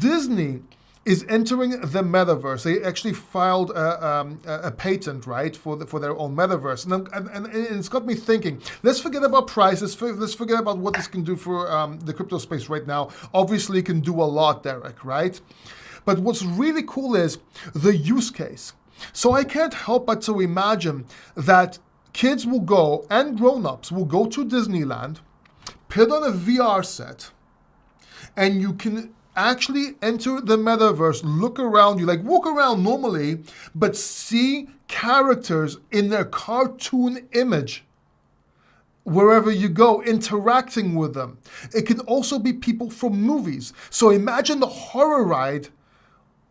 Disney is entering the metaverse. They actually filed a patent, right, for their own metaverse, and it's got me thinking. Let's forget about prices. Let's forget about what this can do for the crypto space right now. Obviously, it can do a lot, Derek, right? But what's really cool is the use case. So I can't help but to imagine that kids will go and grown-ups will go to Disneyland, put on a VR set, and you can actually enter the metaverse, look around you, like walk around normally, but see characters in their cartoon image wherever you go, interacting with them. It can also be people from movies. So imagine the horror ride,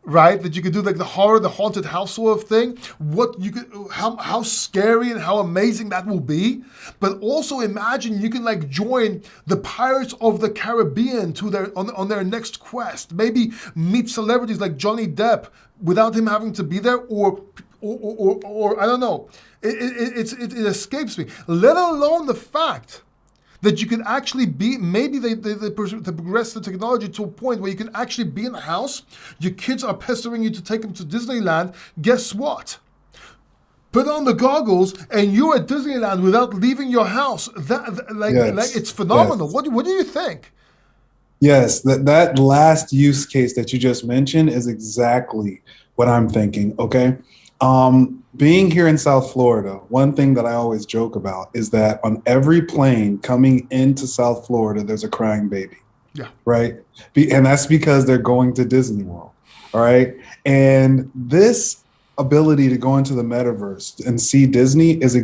right? That you could do like the horror, the haunted house sort of thing. What you could, how scary and how amazing that will be. But also imagine you can like join the Pirates of the Caribbean to their on their next quest. Maybe meet celebrities like Johnny Depp without him having to be there, or I don't know. It escapes me. Let alone the fact that you can actually be, maybe they progress the technology to a point where you can actually be in the house, your kids are pestering you to take them to Disneyland. Guess what? Put on the goggles and you're at Disneyland without leaving your house. Like it's phenomenal. Yes. What do you think? Yes, that last use case that you just mentioned is exactly what I'm thinking, okay? Being here in South Florida, one thing that I always joke about is that on every plane coming into South Florida, there's a crying baby. Yeah. Right? And that's because they're going to Disney World. All right. And this ability to go into the metaverse and see Disney is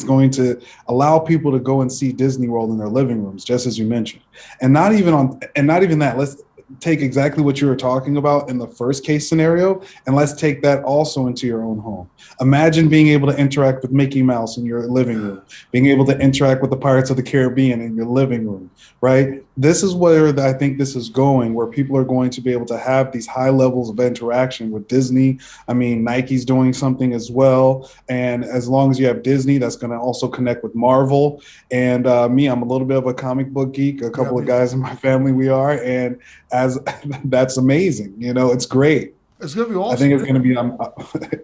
going to allow people to go and see Disney World in their living rooms, just as you mentioned. And not even that, let's take exactly what you were talking about in the first case scenario, and let's take that also into your own home. Imagine being able to interact with Mickey Mouse in your living room, being able to interact with the Pirates of the Caribbean in your living room, right? This is where I think this is going, where people are going to be able to have these high levels of interaction with Disney. I mean, Nike's doing something as well. And as long as you have Disney, that's going to also connect with Marvel. And me, I'm a little bit of a comic book geek. A couple of guys in my family, we are. And that's amazing. You know, it's great. It's going to be awesome. I think it's going to be,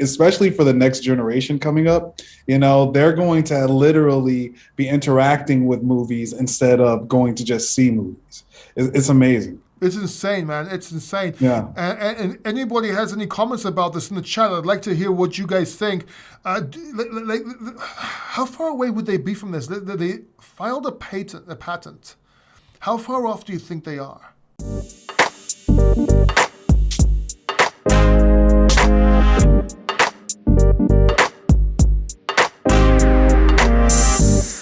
especially for the next generation coming up, you know, they're going to literally be interacting with movies instead of going to just see movies. It's amazing. It's insane, man. It's insane. Yeah. And anybody has any comments about this in the chat, I'd like to hear what you guys think. How far away would they be from this? They filed a patent. How far off do you think they are?